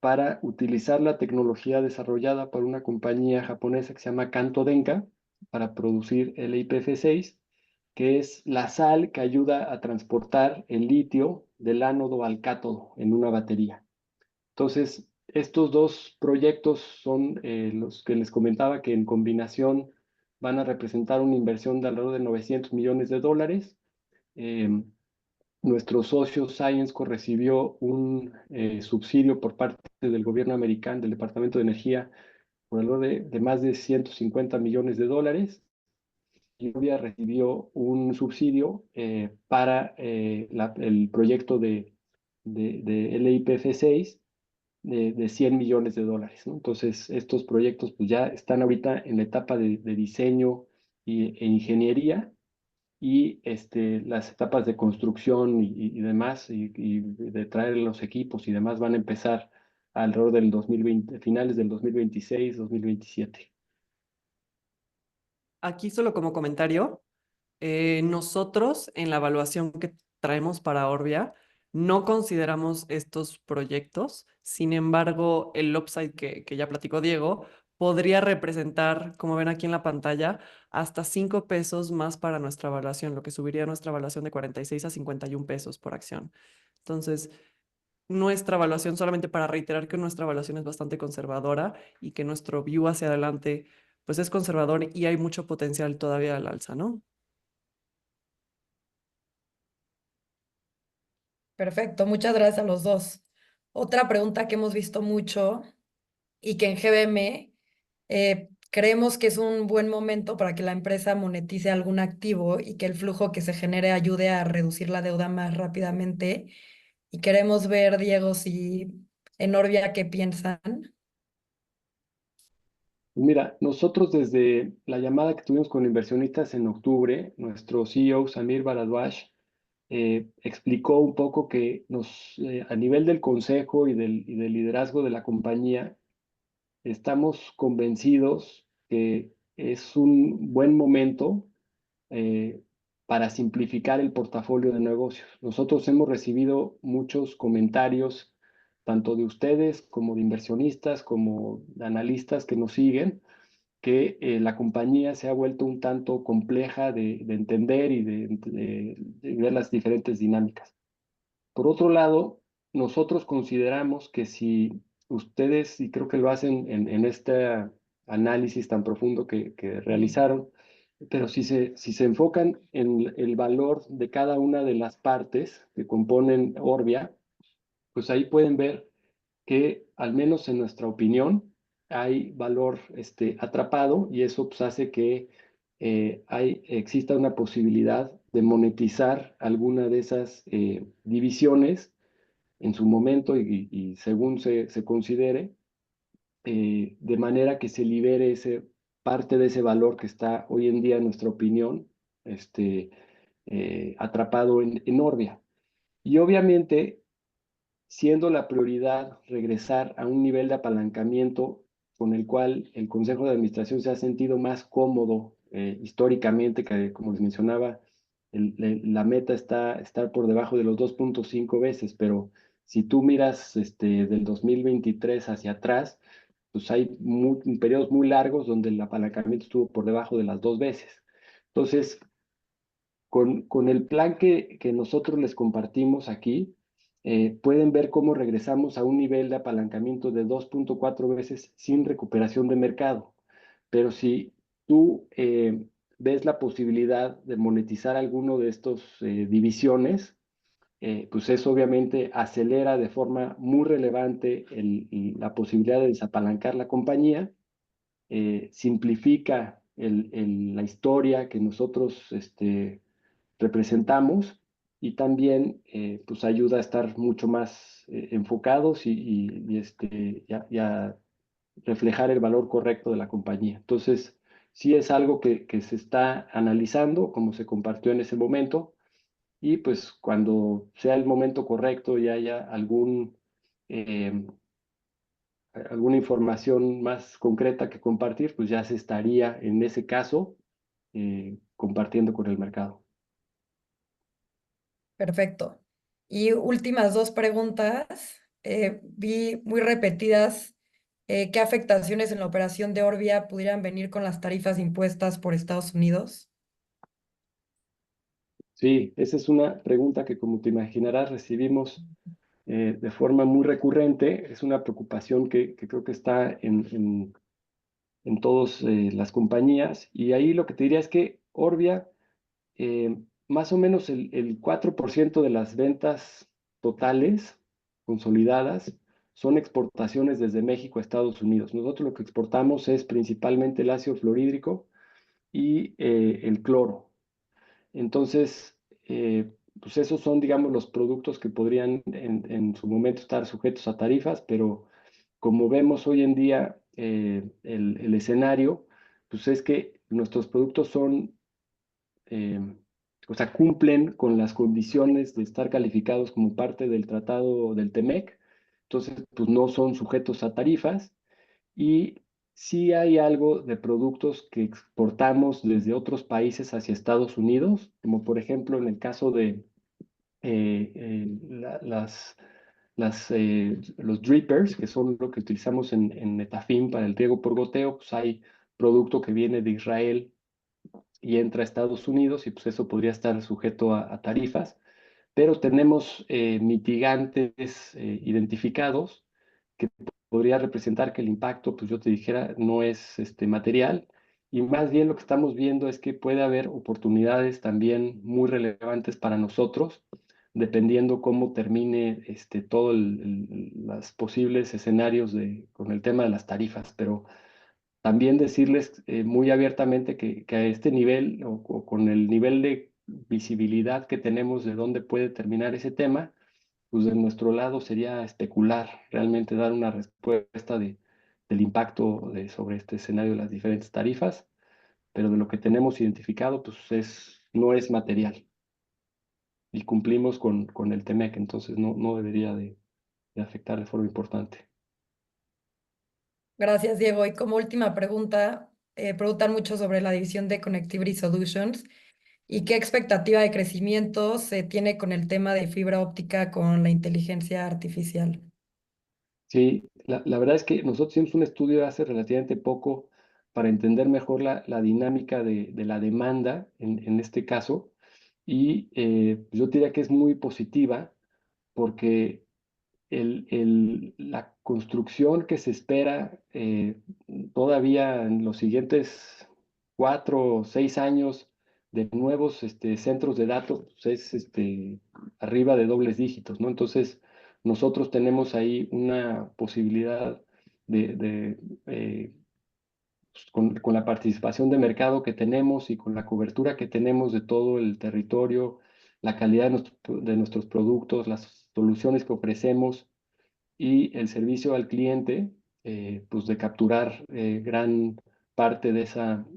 [SPEAKER 2] para utilizar la tecnología desarrollada por una compañía japonesa que se llama Kanto Denka para producir el IPF6, que es la sal que ayuda a transportar el litio del ánodo al cátodo en una batería. Entonces, estos dos proyectos son los que les comentaba que en combinación van a representar una inversión de alrededor de $900 millones. Nuestro socio ScienceCo recibió un subsidio por parte del gobierno americano, del Departamento de Energía, por alrededor de más de $150 millones. Y Orbia recibió un subsidio para el proyecto de LIPF6 de $100 millones, ¿no? Entonces, estos proyectos pues, ya están ahorita en la etapa de diseño e ingeniería y las etapas de construcción y demás, y de traer los equipos y demás van a empezar alrededor del 2020, finales del 2026, 2027.
[SPEAKER 3] Aquí solo como comentario, nosotros en la evaluación que traemos para Orbia no consideramos estos proyectos. Sin embargo, el upside que ya platicó Diego podría representar, como ven aquí en la pantalla, hasta 5 pesos más para nuestra evaluación, lo que subiría nuestra evaluación de 46 a 51 pesos por acción. Entonces, nuestra evaluación, solamente para reiterar que nuestra evaluación es bastante conservadora y que nuestro view hacia adelante pues es conservador y hay mucho potencial todavía al alza, ¿no?
[SPEAKER 1] Perfecto, muchas gracias a los dos. Otra pregunta que hemos visto mucho y que en GBM creemos que es un buen momento para que la empresa monetice algún activo y que el flujo que se genere ayude a reducir la deuda más rápidamente. Y queremos ver, Diego, si en Orbia, ¿qué piensan?
[SPEAKER 2] Mira, nosotros desde la llamada que tuvimos con inversionistas en octubre, nuestro CEO Samir Bharadwaj explicó un poco que a nivel del consejo y del liderazgo de la compañía, estamos convencidos que es un buen momento eh, para simplificar el portafolio de negocios. Nosotros hemos recibido muchos comentarios, tanto de ustedes como de inversionistas, como de analistas que nos siguen, que la compañía se ha vuelto un tanto compleja de entender y de ver las diferentes dinámicas. Por otro lado, nosotros consideramos que si ustedes, y creo que lo hacen en este análisis tan profundo que realizaron, pero si se enfocan en el valor de cada una de las partes que componen Orbia, pues ahí pueden ver que, al menos en nuestra opinión, hay valor atrapado, y eso pues hace que exista una posibilidad de monetizar alguna de esas divisiones en su momento y según se considere, de manera que se libere parte de ese valor que está hoy en día, en nuestra opinión, atrapado en Orbia. Y obviamente, siendo la prioridad regresar a un nivel de apalancamiento con el cual el Consejo de Administración se ha sentido más cómodo históricamente, que como les mencionaba, la meta está estar por debajo de los 2.5 veces, pero si tú miras del 2023 hacia atrás, pues hay periodos muy largos donde el apalancamiento estuvo por debajo de las 2 veces. Entonces, con el plan que nosotros les compartimos aquí, pueden ver cómo regresamos a un nivel de apalancamiento de 2.4 veces sin recuperación de mercado. Pero si tú ves la posibilidad de monetizar alguno de estos divisiones, pues eso obviamente acelera de forma muy relevante la posibilidad de desapalancar la compañía, simplifica la historia que nosotros representamos, y también pues ayuda a estar mucho más enfocados y a reflejar el valor correcto de la compañía. Entonces, sí es algo que se está analizando, como se compartió en ese momento, y pues cuando sea el momento correcto y haya alguna información más concreta que compartir, pues ya se estaría en ese caso compartiendo con el mercado.
[SPEAKER 1] Perfecto. Y últimas dos preguntas. Vi muy repetidas. ¿Qué afectaciones en la operación de Orbia pudieran venir con las tarifas impuestas por Estados Unidos?
[SPEAKER 2] Sí, esa es una pregunta que, como te imaginarás, recibimos de forma muy recurrente. Es una preocupación que creo que está en todas las compañías. Y ahí lo que te diría es que Orbia, más o menos el 4% de las ventas totales consolidadas son exportaciones desde México a Estados Unidos. Nosotros lo que exportamos es principalmente el ácido fluorhídrico y el cloro. Entonces, pues esos son, digamos, los productos que podrían en su momento estar sujetos a tarifas, pero como vemos hoy en día el escenario, pues es que nuestros productos son o sea, cumplen con las condiciones de estar calificados como parte del tratado del TEMEC, entonces pues no son sujetos a tarifas y sí hay algo de productos que exportamos desde otros países hacia Estados Unidos, como por ejemplo en el caso de los drippers, que son lo que utilizamos en Netafim para el riego por goteo, pues hay producto que viene de Israel y entra a Estados Unidos y pues eso podría estar sujeto a tarifas, pero tenemos mitigantes identificados que podría representar que el impacto, pues yo te dijera, no es material y más bien lo que estamos viendo es que puede haber oportunidades también muy relevantes para nosotros, dependiendo cómo termine todos los posibles escenarios con el tema de las tarifas, pero también decirles muy abiertamente que a este nivel o con el nivel de visibilidad que tenemos de dónde puede terminar ese tema, pues de nuestro lado sería especular, realmente dar una respuesta del impacto sobre este escenario de las diferentes tarifas, pero de lo que tenemos identificado, pues no es material y cumplimos con el TEMEC, entonces no debería de afectar de forma importante.
[SPEAKER 1] Gracias, Diego. Y como última pregunta, preguntan mucho sobre la división de Connectivity Solutions y qué expectativa de crecimiento se tiene con el tema de fibra óptica con la inteligencia artificial.
[SPEAKER 2] Sí, la verdad es que nosotros hicimos un estudio hace relativamente poco para entender mejor la dinámica de la demanda en este caso y yo diría que es muy positiva porque la construcción que se espera todavía en los siguientes 4 o 6 años de nuevos centros de datos pues, es arriba de dobles dígitos, ¿no? Entonces, nosotros tenemos ahí una posibilidad de pues, con la participación de mercado que tenemos y con la cobertura que tenemos de todo el territorio, la calidad de nuestros productos, las soluciones que ofrecemos y el servicio al cliente, pues de capturar gran parte de esa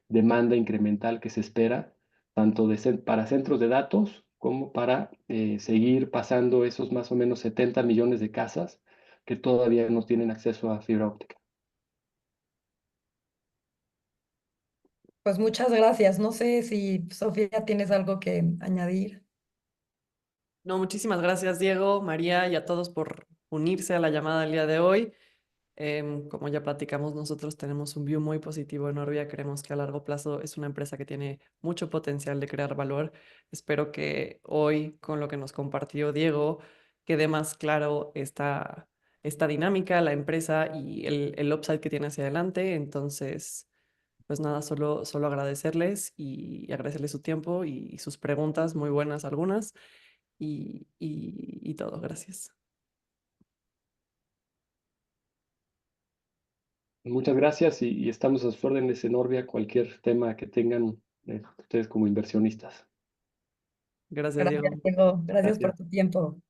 [SPEAKER 2] demanda incremental que se espera, tanto para centros de datos como para seguir pasando esos más o menos 70 millones de casas que todavía no tienen acceso a fibra óptica.
[SPEAKER 1] Pues muchas gracias. No sé si Sofía tienes algo que añadir.
[SPEAKER 3] No, muchísimas gracias, Diego, María y a todos por unirse a la llamada del día de hoy. Como ya platicamos, nosotros tenemos un view muy positivo en Orbia. Creemos que a largo plazo es una empresa que tiene mucho potencial de crear valor. Espero que hoy, con lo que nos compartió Diego, quede más claro esta dinámica, la empresa y el upside que tiene hacia adelante. Entonces, pues nada, solo agradecerles y agradecerles su tiempo y sus preguntas, muy buenas algunas, y todo. Gracias.
[SPEAKER 2] Muchas gracias y estamos a sus órdenes en Orbia, cualquier tema que tengan ustedes como inversionistas.
[SPEAKER 3] Gracias,
[SPEAKER 1] Gracias,
[SPEAKER 3] Diego.
[SPEAKER 1] Diego. Gracias por
[SPEAKER 2] Gracias.
[SPEAKER 1] tu tiempo.